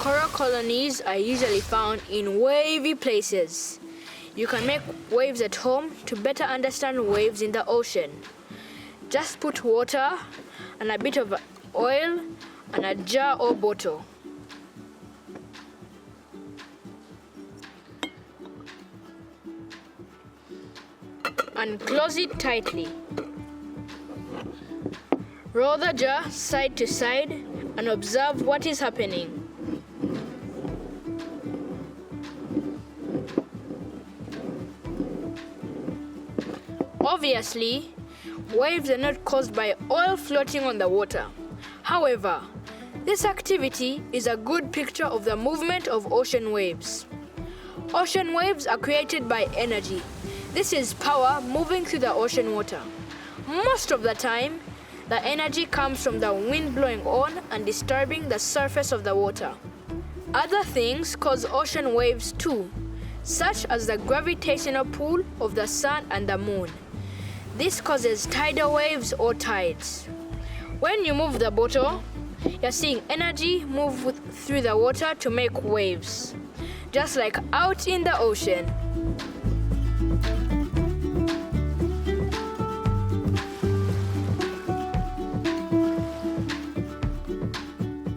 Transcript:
Coral colonies are usually found in wavy places. You can make waves at home to better understand waves in the ocean. Just put water and a bit of oil in a jar or bottle. And close it tightly. Roll the jar side to side and observe what is happening. Obviously, waves are not caused by oil floating on the water. However, this activity is a good picture of the movement of ocean waves. Ocean waves are created by energy. This is power moving through the ocean water. Most of the time, the energy comes from the wind blowing on and disturbing the surface of the water. Other things cause ocean waves too, such as the gravitational pull of the sun and the moon. This causes tidal waves or tides. When you move the bottle, you're seeing energy move through the water to make waves, just like out in the ocean.